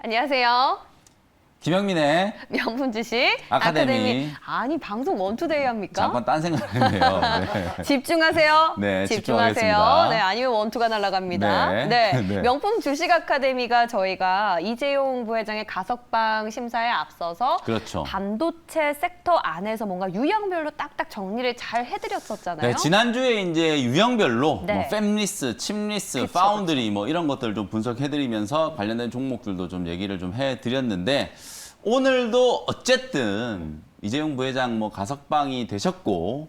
안녕하세요. 김영민의 명품 주식 아카데미. 아니 방송 원투데이 합니까? 잠깐 딴 생각했네요. 네. 집중하세요. 네, 집중하세요. 집중하겠습니다. 네, 아니면 원투가 날아갑니다. 네. 네. 네. 명품 주식 아카데미가 저희가 이재용 부회장의 가석방 심사에 앞서서 그렇죠. 반도체 섹터 안에서 뭔가 유형별로 딱딱 정리를 잘 해드렸었잖아요. 네, 지난주에 이제 유형별로 네. 뭐 팹리스, 칩리스, 그쵸, 파운드리 뭐 이런 것들 좀 분석해드리면서 관련된 종목들도 좀 얘기를 좀 해드렸는데 오늘도 어쨌든 이재용 부회장 뭐 가석방이 되셨고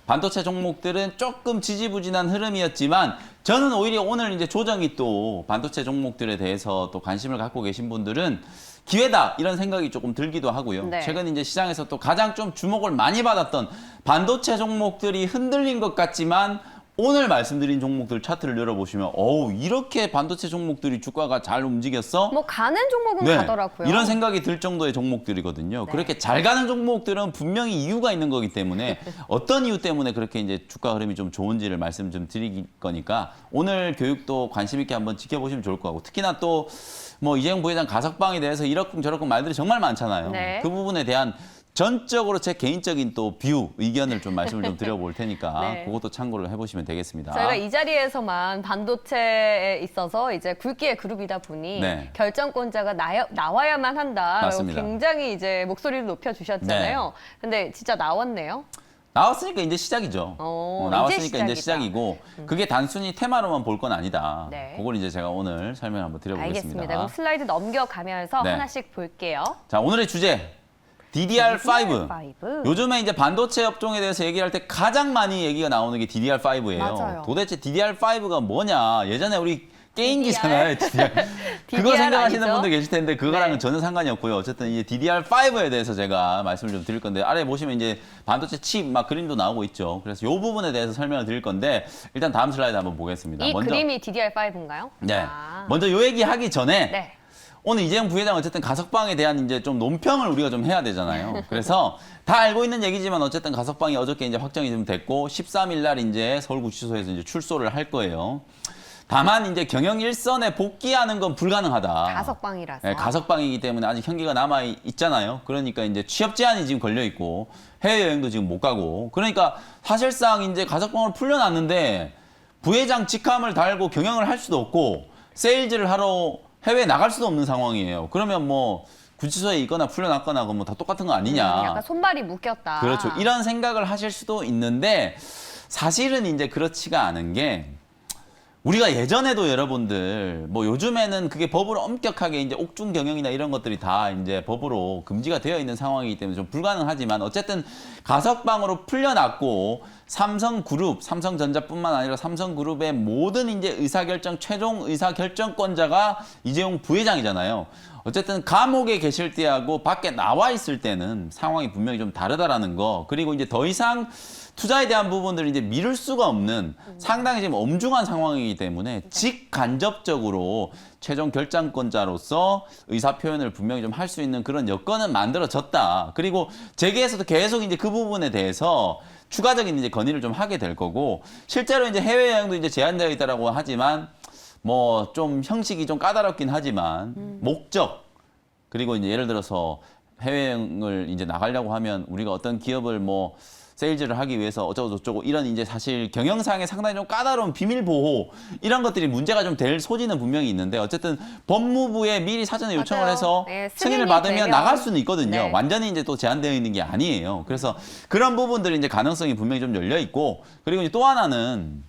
반도체 종목들은 조금 지지부진한 흐름이었지만 저는 오히려 오늘 이제 조정이 또 반도체 종목들에 대해서 또 관심을 갖고 계신 분들은 기회다 이런 생각이 조금 들기도 하고요. 네. 최근 이제 시장에서 또 가장 좀 주목을 많이 받았던 반도체 종목들이 흔들린 것 같지만 오늘 말씀드린 종목들 차트를 열어보시면 어우 이렇게 반도체 종목들이 주가가 잘 움직였어? 뭐 가는 종목은 네, 가더라고요. 이런 생각이 들 정도의 종목들이거든요. 네. 그렇게 잘 가는 종목들은 분명히 이유가 있는 거기 때문에 어떤 이유 때문에 그렇게 이제 주가 흐름이 좀 좋은지를 말씀 좀 드릴 거니까 오늘 교육도 관심 있게 한번 지켜보시면 좋을 것 같고 특히나 또 뭐 이재용 부회장 가석방에 대해서 이러쿵 저러쿵 말들이 정말 많잖아요. 네. 그 부분에 대한 전적으로 제 개인적인 또 뷰, 의견을 좀 말씀을 좀 드려볼 테니까 네. 그것도 참고를 해보시면 되겠습니다. 저희가 이 자리에서만 반도체에 있어서 이제 굵기의 그룹이다 보니 네. 결정권자가 나와야만 한다. 맞습니다. 굉장히 이제 목소리를 높여주셨잖아요. 네. 근데 진짜 나왔네요. 나왔으니까 이제 시작이죠. 나왔으니까 이제 시작이고 그게 단순히 테마로만 볼 건 아니다. 네. 그걸 이제 제가 오늘 설명 한번 드려보겠습니다. 알겠습니다. 그럼 슬라이드 넘겨가면서 네. 하나씩 볼게요. 자, 오늘의 주제 DDR5. DDR5. 요즘에 이제 반도체 업종에 대해서 얘기할 때 가장 많이 얘기가 나오는 게 DDR5예요. 맞아요. 도대체 DDR5가 뭐냐? 예전에 우리 게임기잖아요. DDR. 그거 DDR 생각하시는 아니죠? 분들 계실 텐데 그거랑은 네. 전혀 상관이 없고요. 어쨌든 이 DDR5에 대해서 제가 말씀을 좀 드릴 건데 아래 보시면 이제 반도체 칩 막 그림도 나오고 있죠. 그래서 이 부분에 대해서 설명을 드릴 건데 일단 다음 슬라이드 한번 보겠습니다. 이 그림이 DDR5인가요? 네. 아. 먼저 요 얘기 하기 전에 네. 오늘 이재용 부회장 어쨌든 가석방에 대한 이제 좀 논평을 우리가 좀 해야 되잖아요. 그래서 다 알고 있는 얘기지만 어쨌든 가석방이 어저께 이제 확정이 좀 됐고 13일 날 이제 서울구치소에서 이제 출소를 할 거예요. 다만 이제 경영 일선에 복귀하는 건 불가능하다. 가석방이라서. 네, 가석방이기 때문에 아직 형기가 남아 있잖아요. 그러니까 이제 취업 제한이 지금 걸려 있고 해외 여행도 지금 못 가고. 그러니까 사실상 이제 가석방을 풀려놨는데 부회장 직함을 달고 경영을 할 수도 없고 세일즈를 하러 해외에 나갈 수도 없는 상황이에요. 그러면 뭐 구치소에 있거나 풀려났거나 그건 뭐 다 똑같은 거 아니냐. 약간 손발이 묶였다. 그렇죠. 이런 생각을 하실 수도 있는데 사실은 이제 그렇지가 않은 게 우리가 예전에도 여러분들 뭐 요즘에는 그게 법으로 엄격하게 이제 옥중 경영이나 이런 것들이 다 이제 법으로 금지가 되어 있는 상황이기 때문에 좀 불가능하지만 어쨌든 가석방으로 풀려났고 삼성그룹, 삼성전자뿐만 아니라 삼성그룹의 모든 이제 의사결정 최종 의사결정권자가 이재용 부회장이잖아요. 어쨌든 감옥에 계실 때하고 밖에 나와 있을 때는 상황이 분명히 좀 다르다라는 거. 그리고 이제 더 이상 투자에 대한 부분들을 이제 미룰 수가 없는 상당히 지금 엄중한 상황이기 때문에 직간접적으로 최종 결정권자로서 의사 표현을 분명히 좀 할 수 있는 그런 여건은 만들어졌다. 그리고 재계에서도 계속 이제 그 부분에 대해서 추가적인 이제 건의를 좀 하게 될 거고 실제로 이제 해외 여행도 이제 제한되어 있다라고 하지만 뭐 좀 형식이 좀 까다롭긴 하지만 목적 그리고 이제 예를 들어서 해외여행을 이제 나가려고 하면 우리가 어떤 기업을 뭐 세일즈를 하기 위해서 어쩌고 저쩌고 이런 이제 사실 경영상에 상당히 좀 까다로운 비밀 보호 이런 것들이 문제가 좀 될 소지는 분명히 있는데 어쨌든 법무부에 미리 사전에 요청을 맞아요. 해서 네, 승인을 승인이 받으면 되면. 나갈 수는 있거든요. 네. 완전히 이제 또 제한되어 있는 게 아니에요. 그래서 그런 부분들이 이제 가능성이 분명히 좀 열려 있고 그리고 이제 또 하나는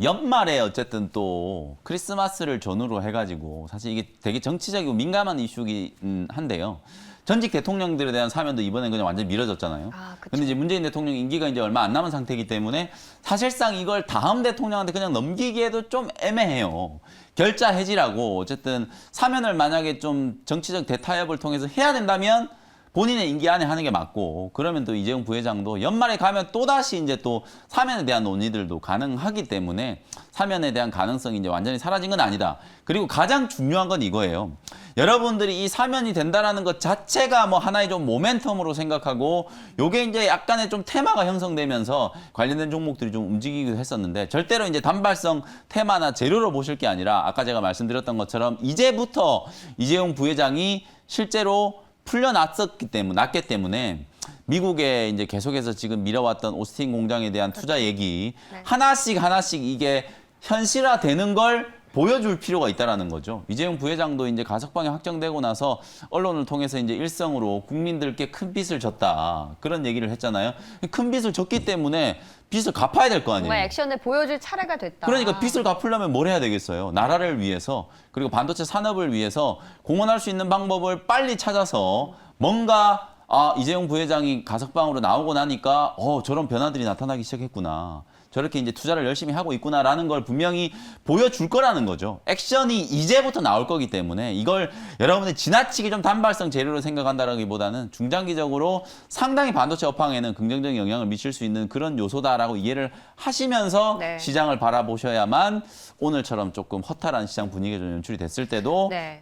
연말에 어쨌든 또 크리스마스를 전후로 해가지고 사실 이게 되게 정치적이고 민감한 이슈긴 한데요. 전직 대통령들에 대한 사면도 이번엔 그냥 완전히 미뤄졌잖아요. 아, 그쵸. 근데 이제 문재인 대통령 임기가 이제 얼마 안 남은 상태이기 때문에 사실상 이걸 다음 대통령한테 그냥 넘기기에도 좀 애매해요. 결자 해지라고 어쨌든 사면을 만약에 좀 정치적 대타협을 통해서 해야 된다면 본인의 임기 안에 하는 게 맞고 그러면 또 이재용 부회장도 연말에 가면 또다시 이제 또 사면에 대한 논의들도 가능하기 때문에 사면에 대한 가능성이 이제 완전히 사라진 건 아니다. 그리고 가장 중요한 건 이거예요. 여러분들이 이 사면이 된다라는 것 자체가 뭐 하나의 좀 모멘텀으로 생각하고 요게 이제 약간의 좀 테마가 형성되면서 관련된 종목들이 좀 움직이기도 했었는데 절대로 이제 단발성 테마나 재료로 보실 게 아니라 아까 제가 말씀드렸던 것처럼 이제부터 이재용 부회장이 실제로 풀려났기 때문에 미국에 이제 계속해서 지금 밀어왔던 오스틴 공장에 대한 투자 얘기 하나씩 이게 현실화되는 걸 보여줄 필요가 있다라는 거죠. 이재용 부회장도 이제 가석방이 확정되고 나서 언론을 통해서 이제 일성으로 국민들께 큰 빚을 졌다 그런 얘기를 했잖아요. 큰 빚을 졌기 때문에 빚을 갚아야 될 거 아니에요. 정말 액션을 보여줄 차례가 됐다. 그러니까 빚을 갚으려면 뭘 해야 되겠어요. 나라를 위해서 그리고 반도체 산업을 위해서 공헌할 수 있는 방법을 빨리 찾아서 뭔가 이재용 부회장이 가석방으로 나오고 나니까 저런 변화들이 나타나기 시작했구나. 저렇게 이제 투자를 열심히 하고 있구나라는 걸 분명히 보여줄 거라는 거죠. 액션이 이제부터 나올 거기 때문에 이걸 여러분들이 지나치게 좀 단발성 재료로 생각한다라기보다는 중장기적으로 상당히 반도체 업황에는 긍정적인 영향을 미칠 수 있는 그런 요소다라고 이해를 하시면서 네. 시장을 바라보셔야만 오늘처럼 조금 허탈한 시장 분위기가 좀 연출이 됐을 때도 네.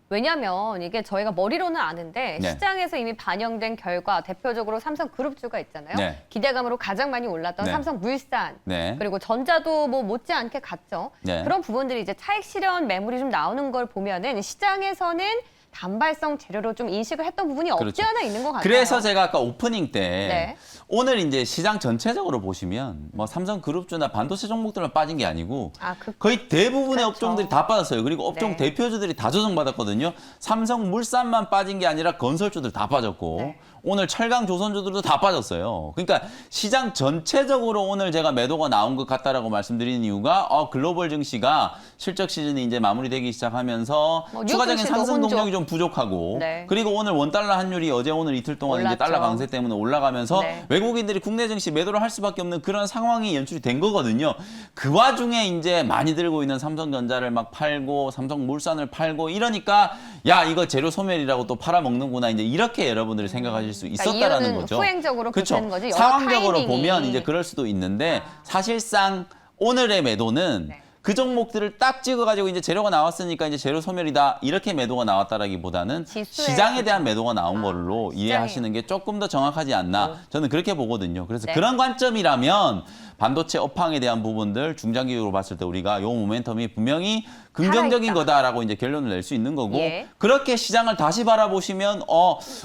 왜냐하면 이게 저희가 머리로는 아는데 네. 시장에서 이미 반영된 결과 대표적으로 삼성그룹주가 있잖아요. 네. 기대감으로 가장 많이 올랐던 네. 삼성물산 네. 그리고 전자도 뭐 못지않게 갔죠. 네. 그런 부분들이 이제 차익 실현 매물이 좀 나오는 걸 보면은 시장에서는 단발성 재료로 좀 인식을 했던 부분이 없지 그렇죠. 않아 있는 것 같아요. 그래서 제가 아까 오프닝 때 네. 오늘 이제 시장 전체적으로 보시면 뭐 삼성그룹주나 반도체 종목들만 빠진 게 아니고 거의 대부분의 그렇죠. 업종들이 다 빠졌어요. 그리고 업종 네. 대표주들이 다 조정받았거든요. 삼성물산만 빠진 게 아니라 건설주들 다 빠졌고 네. 오늘 철강 조선주들도 다 빠졌어요. 그러니까 시장 전체적으로 오늘 제가 매도가 나온 것 같다라고 말씀드리는 이유가 글로벌 증시가 실적 시즌이 이제 마무리되기 시작하면서 뭐 추가적인 뉴욕 상승 증시도 동력이 좀 부족하고 네. 그리고 오늘 원달러 환율이 어제 오늘 이틀 동안 이제 올랐죠. 달러 강세 때문에 올라가면서 네. 외국인들이 국내 증시 매도를 할 수밖에 없는 그런 상황이 연출이 된 거거든요. 그 와중에 이제 많이 들고 있는 삼성전자를 막 팔고 삼성물산을 팔고 이러니까 야 이거 재료 소멸이라고 또 팔아먹는구나 이제 이렇게 여러분들이 생각하실 수 있었다라는 이유는 거죠. 후행적으로 그렇죠. 보시는 거지. 여러 상황적으로 타이밍이. 보면 이제 그럴 수도 있는데 사실상 오늘의 매도는 네. 그 종목들을 딱 찍어가지고 이제 재료가 나왔으니까 이제 재료 소멸이다 이렇게 매도가 나왔다라기보다는 지수에 시장에 대한 매도가 나온 걸로 시장에. 이해하시는 게 조금 더 정확하지 않나 저는 그렇게 보거든요. 그래서 네. 그런 관점이라면 반도체 업황에 대한 부분들 중장기적으로 봤을 때 우리가 요 모멘텀이 분명히 긍정적인 살아있다. 거다라고 이제 결론을 낼 수 있는 거고 예. 그렇게 시장을 다시 바라보시면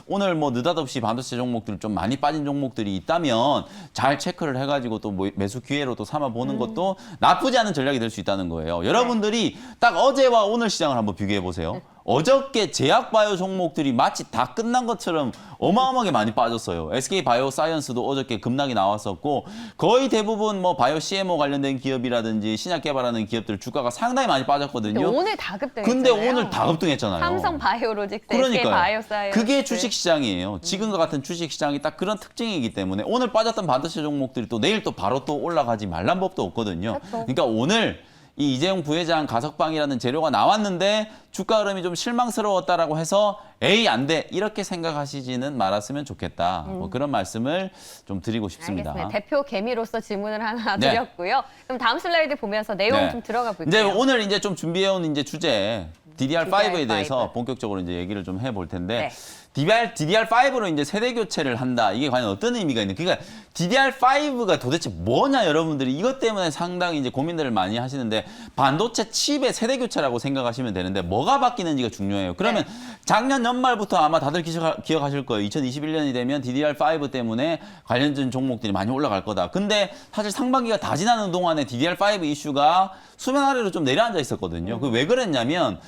오늘 뭐 느닷없이 반도체 종목들 좀 많이 빠진 종목들이 있다면 잘 체크를 해가지고 또 매수 기회로 또 삼아 보는 것도 나쁘지 않은 전략이 될 수 있다는 거예요. 여러분들이 딱 어제와 오늘 시장을 한번 비교해 보세요. 어저께 제약바이오 종목들이 마치 다 끝난 것처럼 어마어마하게 많이 빠졌어요. SK 바이오사이언스도 어저께 급락이 나왔었고 거의 대부분 뭐 바이오 CMO 관련된 기업이라든지 신약 개발하는 기업들 주가가 상당히 많이 빠졌거든요. 오늘 다 급등했잖아요. 근데 오늘 다 급등했잖아요. 삼성바이오로직스, SK바이오사이언스. 그게 주식 시장이에요. 지금과 같은 주식 시장이 딱 그런 특징이기 때문에 오늘 빠졌던 반도체 종목들이 또 내일 또 바로 또 올라가지 말란 법도 없거든요. 그렇죠. 그러니까 오늘 이 이재용 부회장 가석방이라는 재료가 나왔는데 주가 흐름이 좀 실망스러웠다라고 해서 에이 안 돼 이렇게 생각하시지는 말았으면 좋겠다. 뭐 그런 말씀을 좀 드리고 싶습니다. 알겠습니다. 대표 개미로서 질문을 하나 네. 드렸고요. 그럼 다음 슬라이드 보면서 내용 네. 좀 들어가 볼게요. 이제 오늘 이제 좀 준비해온 이제 주제 DDR5에 대해서 DDR5. 본격적으로 이제 얘기를 좀 해볼 텐데 네. DDR5로 이제 세대 교체를 한다. 이게 과연 어떤 의미가 있는? 그러니까 DDR5가 도대체 뭐냐 여러분들이 이것 때문에 상당히 이제 고민들을 많이 하시는데 반도체 칩의 세대 교체라고 생각하시면 되는데 뭐가 바뀌는지가 중요해요. 그러면 네. 작년 연말부터 아마 다들 기억하실 거예요. 2021년이 되면 DDR5 때문에 관련된 종목들이 많이 올라갈 거다. 근데 사실 상반기가 다 지나는 동안에 DDR5 이슈가 수면 아래로 좀 내려앉아 있었거든요. 그 왜 그랬냐면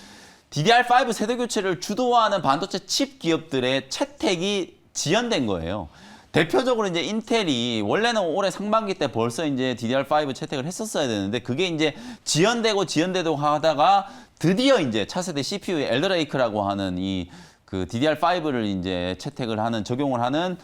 DDR5 세대 교체를 주도하는 반도체 칩 기업들의 채택이 지연된 거예요. 대표적으로 이제 인텔이 원래는 올해 상반기 때 벌써 이제 DDR5 채택을 했었어야 되는데 그게 이제 지연되고 하다가 드디어 이제 차세대 CPU 엘더레이크라고 하는 그 DDR5를 이제 채택을 하는 적용을 하는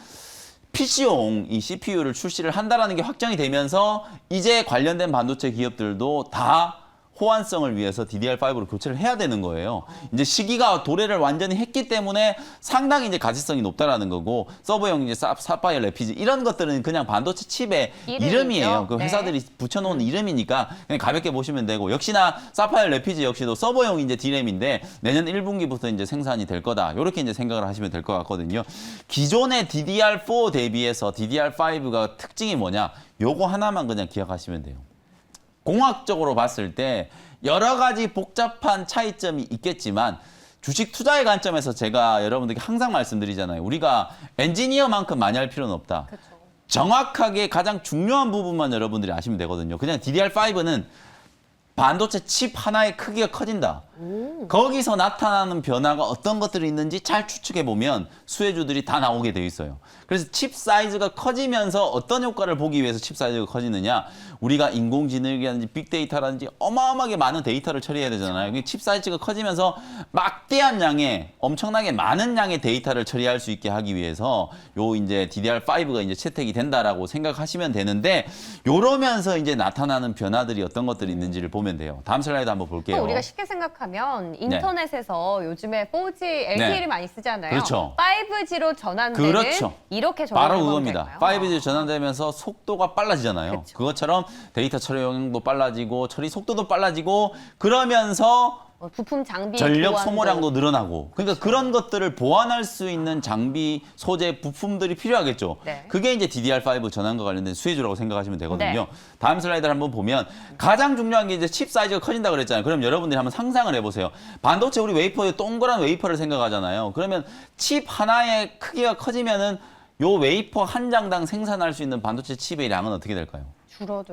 PC용 이 CPU를 출시를 한다라는 게 확정이 되면서 이제 관련된 반도체 기업들도 다 호환성을 위해서 DDR5로 교체를 해야 되는 거예요. 이제 시기가 도래를 완전히 했기 때문에 상당히 이제 가시성이 높다라는 거고, 서버용 이제 사파이어 레피지 이런 것들은 그냥 반도체 칩의 이름이에요. 그 회사들이 붙여놓은 이름이니까 그냥 가볍게 보시면 되고, 역시나 사파이어 레피지 역시도 서버용 이제 D램인데 내년 1분기부터 이제 생산이 될 거다. 이렇게 이제 생각을 하시면 될 것 같거든요. 기존의 DDR4 대비해서 DDR5가 특징이 뭐냐? 요거 하나만 그냥 기억하시면 돼요. 공학적으로 봤을 때 여러 가지 복잡한 차이점이 있겠지만 주식 투자의 관점에서 제가 여러분들께 항상 말씀드리잖아요. 우리가 엔지니어만큼 많이 할 필요는 없다. 그쵸. 정확하게 가장 중요한 부분만 여러분들이 아시면 되거든요. 그냥 DDR5는 반도체 칩 하나의 크기가 커진다. 거기서 나타나는 변화가 어떤 것들이 있는지 잘 추측해보면 수혜주들이 다 나오게 돼 있어요. 그래서 칩 사이즈가 커지면서 어떤 효과를 보기 위해서 칩 사이즈가 커지느냐. 우리가 인공지능이라든지 빅데이터라든지 어마어마하게 많은 데이터를 처리해야 되잖아요. 칩 사이즈가 커지면서 막대한 양의 엄청나게 많은 양의 데이터를 처리할 수 있게 하기 위해서 요 이제 DDR5가 이제 채택이 된다라고 생각하시면 되는데, 요러면서 이제 나타나는 변화들이 어떤 것들이 있는지를 보면 돼요. 다음 슬라이드 한번 볼게요. 우리가 쉽게 생각하면 인터넷에서 요즘에 4G LTE를 네. 많이 쓰잖아요. 그렇죠. 5G로 전환되는 그렇죠. 이렇게 바로 전환하면 그겁니다. 될까요? 5G 전환되면서 속도가 빨라지잖아요. 그렇죠. 그것처럼 데이터 처리용도 빨라지고 처리 속도도 빨라지고, 그러면서 부품 장비 전력 보완도. 소모량도 늘어나고, 그러니까 그런 것들을 보완할 수 있는 장비, 소재, 부품들이 필요하겠죠. 네. 그게 이제 DDR5 전환과 관련된 수혜주라고 생각하시면 되거든요. 네. 다음 슬라이드를 한번 보면 가장 중요한 게 이제 칩 사이즈가 커진다 그랬잖아요. 그럼 여러분들이 한번 상상을 해보세요. 반도체 우리 웨이퍼에 동그란 웨이퍼를 생각하잖아요. 그러면 칩 하나의 크기가 커지면은 요 웨이퍼 한 장당 생산할 수 있는 반도체 칩의 양은 어떻게 될까요?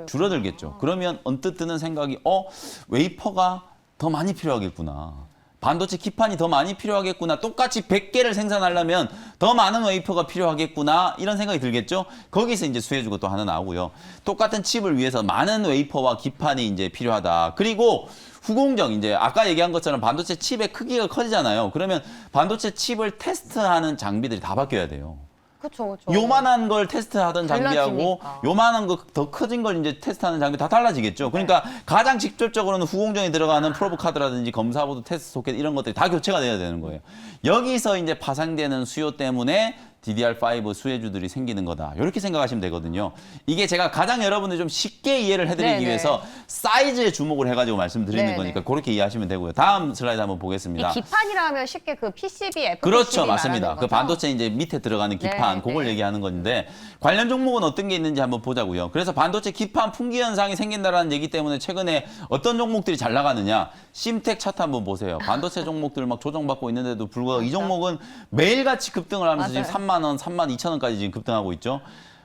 줄어들겠죠. 그러면 언뜻 드는 생각이 웨이퍼가 더 많이 필요하겠구나. 반도체 기판이 더 많이 필요하겠구나. 똑같이 100개를 생산하려면 더 많은 웨이퍼가 필요하겠구나. 이런 생각이 들겠죠? 거기서 이제 수혜주가 또 하나 나오고요. 똑같은 칩을 위해서 많은 웨이퍼와 기판이 이제 필요하다. 그리고 후공정, 이제 아까 얘기한 것처럼 반도체 칩의 크기가 커지잖아요. 그러면 반도체 칩을 테스트하는 장비들이 다 바뀌어야 돼요. 그렇죠. 요만한 걸 테스트하던 장비하고 달라지니까. 요만한 거 더 커진 걸 이제 테스트하는 장비 다 달라지겠죠. 그러니까 가장 직접적으로는 후공정에 들어가는 프로브 카드라든지 검사보드 테스트 소켓 이런 것들이 다 교체가 돼야 되는 거예요. 여기서 이제 파생되는 수요 때문에 DDR5 수혜주들이 생기는 거다. 이렇게 생각하시면 되거든요. 이게 제가 가장 여러분들 좀 쉽게 이해를 해드리기 네네. 위해서 사이즈에 주목을 해가지고 말씀드리는 네네. 거니까 그렇게 이해하시면 되고요. 다음 슬라이드 한번 보겠습니다. 이 기판이라 하면 쉽게 그 PCB, FPCB 그렇죠, 맞습니다. 말하는 그 거죠? 반도체 이제 밑에 들어가는 기판, 네, 그걸 네. 얘기하는 건데, 관련 종목은 어떤 게 있는지 한번 보자고요. 그래서 반도체 기판 품귀 현상이 생긴다라는 얘기 때문에 최근에 어떤 종목들이 잘 나가느냐, 심텍 차트 한번 보세요. 반도체 종목들 막 조정받고 있는데도 불구하고 이 종목은 매일같이 급등을 하면서 맞아요. 지금 3만 원, 3만 2천 원까지 지금 급등하고 있죠.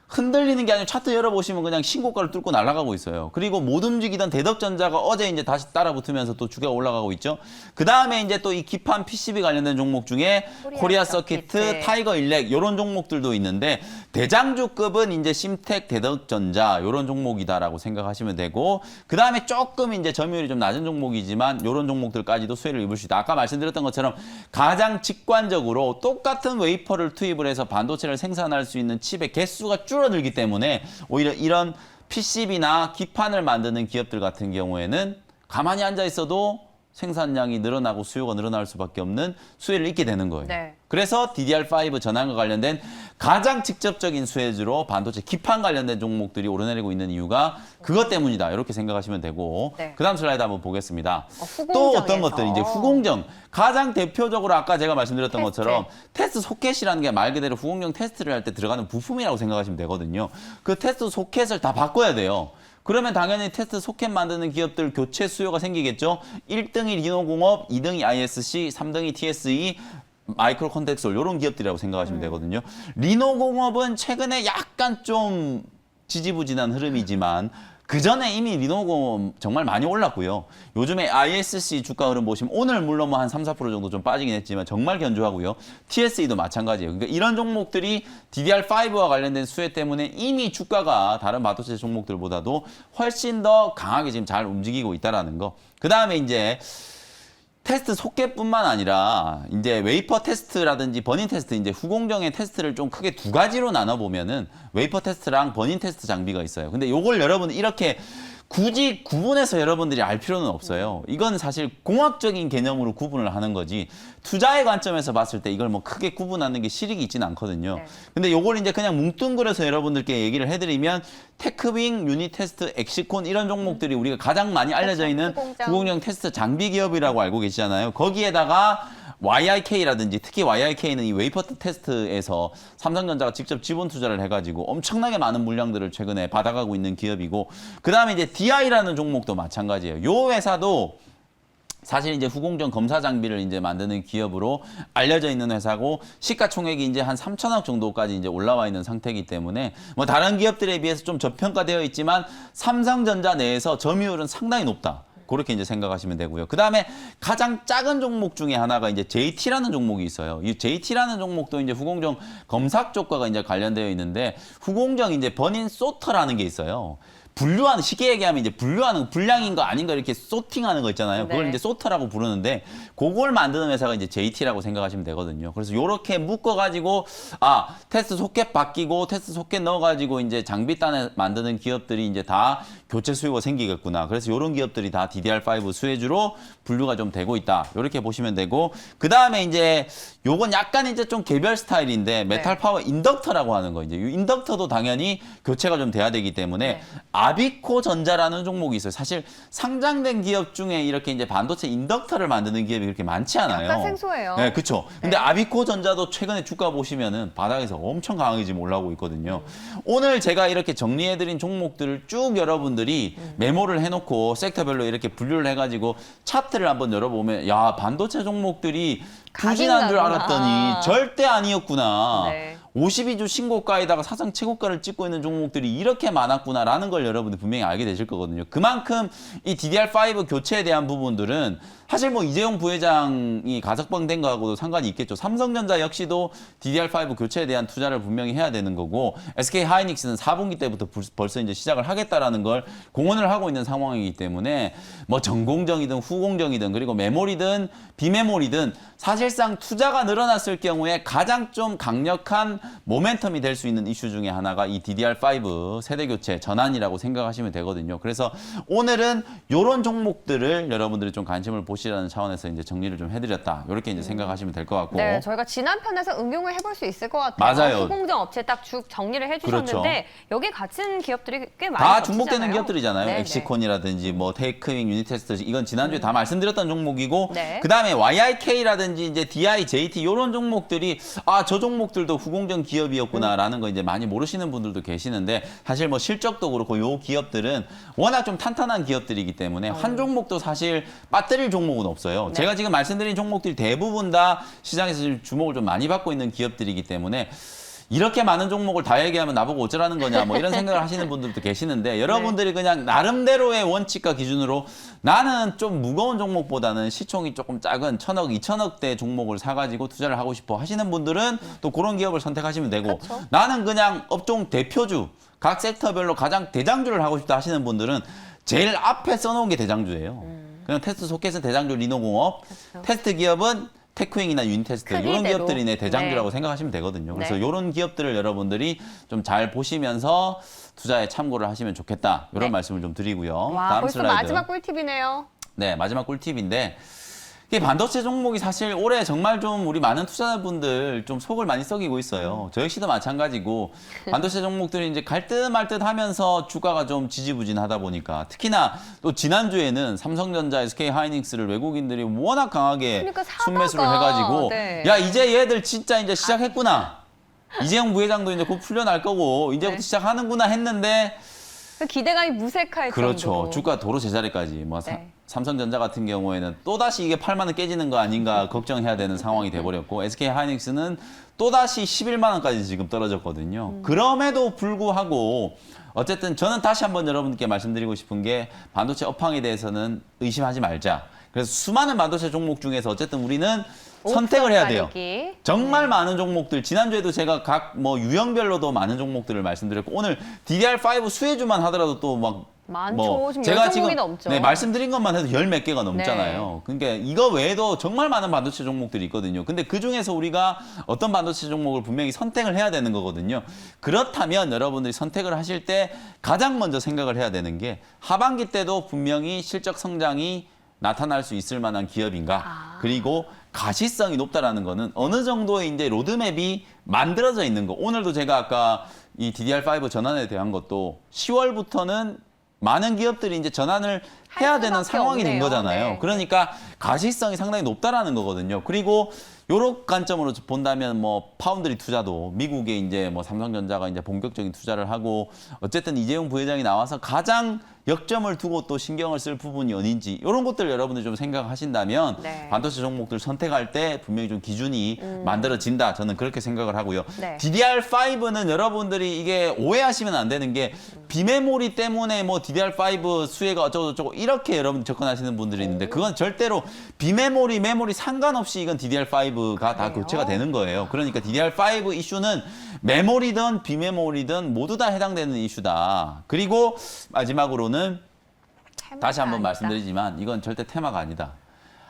흔들리는 게 아니라 차트 열어보시면 그냥 신고가를 뚫고 날아가고 있어요. 그리고 못 움직이던 대덕전자가 어제 이제 다시 따라붙으면서 또 주가가 올라가고 있죠. 그 다음에 이제 또 이 기판 PCB 관련된 종목 중에 코리아 서키트, 타이거 일렉 이런 종목들도 있는데, 대장주급은 이제 심텍, 대덕전자 이런 종목이다라고 생각하시면 되고, 그 다음에 조금 이제 점유율이 좀 낮은 종목이지만 이런 종목들까지도 수혜를 입을 수 있다. 아까 말씀드렸던 것처럼 가장 직관적으로 똑같은 웨이퍼를 투입을 해서 반도체를 생산할 수 있는 칩의 개수가 줄어들기 때문에 오히려 이런 PCB나 기판을 만드는 기업들 같은 경우에는 가만히 앉아 있어도 생산량이 늘어나고 수요가 늘어날 수밖에 없는 수혜를 입게 되는 거예요. 네. 그래서 DDR5 전환과 관련된 가장 직접적인 수혜주로 반도체 기판 관련된 종목들이 오르내리고 있는 이유가 그것 때문이다. 이렇게 생각하시면 되고, 네. 그 다음 슬라이드 한번 보겠습니다. 후공정에서. 또 어떤 것들, 이제 후공정. 가장 대표적으로 아까 제가 말씀드렸던 테스트. 것처럼 테스트 소켓이라는 게 말 그대로 후공정 테스트를 할 때 들어가는 부품이라고 생각하시면 되거든요. 그 테스트 소켓을 다 바꿔야 돼요. 그러면 당연히 테스트 소켓 만드는 기업들 교체 수요가 생기겠죠. 1등이 리노공업, 2등이 ISC, 3등이 TSE, 마이크로 컨텍솔 이런 기업들이라고 생각하시면 되거든요. 리노공업은 최근에 약간 좀 지지부진한 흐름이지만 그 전에 이미 리노공업 정말 많이 올랐고요. 요즘에 ISC 주가 흐름 보시면 오늘 물론 뭐 한 3, 4% 정도 좀 빠지긴 했지만 정말 견조하고요. TSE도 마찬가지예요. 그러니까 이런 종목들이 DDR5와 관련된 수혜 때문에 이미 주가가 다른 반도체 종목들보다도 훨씬 더 강하게 지금 잘 움직이고 있다라는 거. 그 다음에 이제 테스트 소켓뿐만 아니라 이제 웨이퍼 테스트라든지 버닝 테스트, 이제 후공정의 테스트를 좀 크게 두 가지로 나눠보면은 웨이퍼 테스트랑 버닝 테스트 장비가 있어요. 근데 요걸 여러분 이렇게 굳이 구분해서 여러분들이 알 필요는 없어요. 이건 사실 공학적인 개념으로 구분을 하는 거지 투자의 관점에서 봤을 때 이걸 뭐 크게 구분하는 게 실익이 있지는 않거든요. 네. 근데 요걸 이제 그냥 뭉뚱그려서 여러분들께 얘기를 해드리면 테크윙, 유니테스트, 엑시콘 이런 종목들이 우리가 가장 많이 알려져 있는 후공정 테스트 장비 기업이라고 알고 계시잖아요. 거기에다가 YIK라든지 특히 YIK는 이 웨이퍼 테스트에서 삼성전자가 직접 지분 투자를 해가지고 엄청나게 많은 물량들을 최근에 받아가고 있는 기업이고 그 다음에 이제 DI라는 종목도 마찬가지예요. 요 회사도 사실 이제 후공정 검사 장비를 이제 만드는 기업으로 알려져 있는 회사고 시가총액이 이제 한 3천억 정도까지 이제 올라와 있는 상태이기 때문에 뭐 다른 기업들에 비해서 좀 저평가되어 있지만 삼성전자 내에서 점유율은 상당히 높다. 그렇게 이제 생각하시면 되고요. 그 다음에 가장 작은 종목 중에 하나가 이제 JT라는 종목이 있어요. 이 JT라는 종목도 이제 후공정 검사 쪽과 이제 관련되어 있는데 후공정 이제 버닌 소터라는 게 있어요. 분류하는 쉽게 얘기하면 이제 분류하는 분량인 거 아닌 거 이렇게 소팅하는 거 있잖아요. 그걸 네. 이제 소터라고 부르는데 그걸 만드는 회사가 이제 JT라고 생각하시면 되거든요. 그래서 요렇게 묶어 가지고 테스트 소켓 바뀌고 테스트 소켓 넣어 가지고 이제 장비단에 만드는 기업들이 이제 다 교체 수요가 생기겠구나. 그래서 요런 기업들이 다 DDR5 수혜주로 분류가 좀 되고 있다. 요렇게 보시면 되고 그다음에 이제 요건 약간 이제 좀 개별 스타일인데 메탈 파워 인덕터라고 하는 거 이제 이 인덕터도 당연히 교체가 좀 돼야 되기 때문에 네. 아비코 전자라는 종목이 있어요. 사실 상장된 기업 중에 이렇게 이제 반도체 인덕터를 만드는 기업이 그렇게 많지 않아요. 약간 생소해요. 네, 그렇죠. 근데 아비코 전자도 최근에 주가 보시면은 바닥에서 엄청 강하게 지금 올라오고 있거든요. 오늘 제가 이렇게 정리해드린 종목들을 쭉 여러분들이 메모를 해놓고 섹터별로 이렇게 분류를 해가지고 차트를 한번 열어보면 야 반도체 종목들이 부진한 줄 각인가구나. 알았더니 절대 아니었구나. 네. 52주 신고가에다가 사상 최고가를 찍고 있는 종목들이 이렇게 많았구나라는 걸 여러분들 분명히 알게 되실 거거든요. 그만큼 이 DDR5 교체에 대한 부분들은 사실 뭐 이재용 부회장이 가석방된 거하고도 상관이 있겠죠. 삼성전자 역시도 DDR5 교체에 대한 투자를 분명히 해야 되는 거고 SK 하이닉스는 4분기 때부터 벌써 이제 시작을 하겠다라는 걸 공언을 하고 있는 상황이기 때문에 뭐 전공정이든 후공정이든 그리고 메모리든 비메모리든 사실상 투자가 늘어났을 경우에 가장 좀 강력한 모멘텀이 될 수 있는 이슈 중에 하나가 이 DDR5 세대 교체 전환이라고 생각하시면 되거든요. 그래서 오늘은 이런 종목들을 여러분들이 좀 관심을 보시라는 차원에서 이제 정리를 좀 해드렸다. 이렇게 이제 생각하시면 될 것 같고. 네, 저희가 지난 편에서 응용을 해볼 수 있을 것 같아요. 맞아요. 후공정 업체 딱 쭉 정리를 해주셨는데 그렇죠. 여기 갇힌 기업들이 꽤 많이 다 겹치잖아요. 중복되는 기업들이잖아요. 네, 엑시콘이라든지 뭐 테이크윙, 유니테스트 이건 지난주에 다 말씀드렸던 종목이고 네. 그다음에 YIK라든지 이제 DI, JT 이런 종목들이 저 종목들도 후공정 기업이었구나라는 거 이제 많이 모르시는 분들도 계시는데 사실 뭐 실적도 그렇고 요 기업들은 워낙 좀 탄탄한 기업들이기 때문에 한 종목도 사실 빠뜨릴 종목은 없어요. 네. 제가 지금 말씀드린 종목들이 대부분 다 시장에서 지금 주목을 좀 많이 받고 있는 기업들이기 때문에 이렇게 많은 종목을 다 얘기하면 나보고 어쩌라는 거냐 뭐 이런 생각을 하시는 분들도 계시는데 여러분들이 그냥 나름대로의 원칙과 기준으로 나는 좀 무거운 종목보다는 시총이 조금 작은 1,000억, 2,000억대 종목을 사가지고 투자를 하고 싶어 하시는 분들은 또 그런 기업을 선택하시면 되고 그렇죠. 나는 그냥 업종 대표주 각 섹터별로 가장 대장주를 하고 싶다 하시는 분들은 제일 앞에 써놓은 게 대장주예요. 그냥 테스트 소켓은 대장주 리노공업, 그렇죠. 테스트 기업은 테크윙이나 유니테스트 이런 크기대로. 기업들이 대장주라고 네. 생각하시면 되거든요. 그래서 네. 이런 기업들을 여러분들이 좀 잘 보시면서 투자에 참고를 하시면 좋겠다. 이런 네. 말씀을 좀 드리고요. 와, 다음 벌써 슬라이드. 마지막 꿀팁이네요. 네, 마지막 꿀팁인데 이 반도체 종목이 사실 올해 정말 좀 우리 많은 투자자분들 좀 속을 많이 썩이고 있어요. 저 역시도 마찬가지고 반도체 종목들이 이제 갈 듯 말 듯 하면서 주가가 좀 지지부진하다 보니까 특히나 또 지난주에는 삼성전자, SK 하이닉스를 외국인들이 워낙 강하게 그러니까 사다가, 순매수를 해가지고 네. 야 이제 얘들 진짜 이제 시작했구나. 이재용 부회장도 이제 곧 풀려날 거고 이제부터 네. 시작하는구나 했는데 그 기대감이 무색할 그렇죠. 정도로. 주가 도로 제자리까지. 뭐 네. 삼성전자 같은 경우에는 또다시 이게 8만 원 깨지는 거 아닌가 걱정해야 되는 상황이 돼버렸고 SK 하이닉스는 또다시 11만 원까지 지금 떨어졌거든요. 그럼에도 불구하고 어쨌든 저는 다시 한번 여러분께 말씀드리고 싶은 게 반도체 업황에 대해서는 의심하지 말자. 그래서 수많은 반도체 종목 중에서 어쨌든 우리는 선택을 해야 돼요. 가리기. 정말 많은 종목들 지난주에도 제가 각 뭐 유형별로도 많은 종목들을 말씀드렸고 오늘 DDR5 수혜주만 하더라도 또 막 많죠. 지금 제가 10 지금 종목이 넘죠. 네, 말씀드린 것만 해도 열 몇 개가 넘잖아요. 그러니까 이거 외에도 정말 많은 반도체 종목들이 있거든요. 근데 그 중에서 우리가 어떤 반도체 종목을 분명히 선택을 해야 되는 거거든요. 그렇다면 여러분들이 선택을 하실 때 가장 먼저 생각을 해야 되는 게 하반기 때도 분명히 실적 성장이 나타날 수 있을 만한 기업인가. 그리고 가시성이 높다라는 거는 어느 정도의 이제 로드맵이 만들어져 있는 거. 오늘도 제가 아까 이 DDR5 전환에 대한 것도 10월부터는 많은 기업들이 이제 전환을 해야 되는 수밖에 상황이 된 없네요. 거잖아요. 네. 그러니까 가시성이 상당히 높다라는 거거든요. 그리고 요런 관점으로 본다면 뭐 파운드리 투자도 미국에 이제 뭐 삼성전자가 이제 본격적인 투자를 하고 어쨌든 이재용 부회장이 나와서 가장 역점을 두고 또 신경을 쓸 부분이 어딘지 이런 것들 여러분들 좀 생각하신다면 네. 반도체 종목들 선택할 때 분명히 좀 기준이 만들어진다. 저는 그렇게 생각을 하고요. 네. DDR5는 여러분들이 이게 오해하시면 안 되는 게 비메모리 때문에 뭐 DDR5 수혜가 어쩌고저쩌고 이렇게 여러분 접근하시는 분들이 있는데 그건 절대로 비메모리, 메모리 상관없이 이건 DDR5가 다 그래요? 교체가 되는 거예요. 그러니까 DDR5 이슈는 메모리든 비메모리든 모두 다 해당되는 이슈다. 그리고 마지막으로는 다시 한번 아니다. 말씀드리지만 이건 절대 테마가 아니다.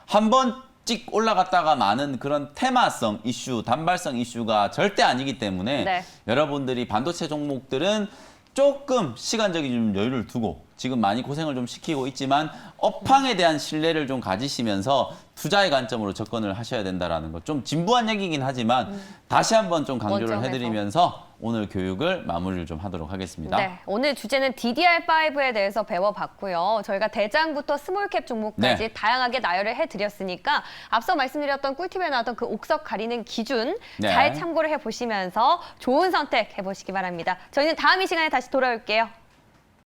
한번 찍 올라갔다가 마는 그런 테마성 이슈, 단발성 이슈가 절대 아니기 때문에 네. 여러분들이 반도체 종목들은 조금 시간적인 좀 여유를 두고 지금 많이 고생을 좀 시키고 있지만 업황에 대한 신뢰를 좀 가지시면서 투자의 관점으로 접근을 하셔야 된다라는 것. 좀 진부한 얘기긴 하지만 다시 한번 좀 강조를 원점에서. 해드리면서 오늘 교육을 마무리를 좀 하도록 하겠습니다. 네, 오늘 주제는 DDR5에 대해서 배워봤고요. 저희가 대장부터 스몰캡 종목까지 네. 다양하게 나열을 해드렸으니까 앞서 말씀드렸던 꿀팁에 나왔던 그 옥석 가리는 기준 네. 잘 참고를 해보시면서 좋은 선택 해보시기 바랍니다. 저희는 다음 이 시간에 다시 돌아올게요.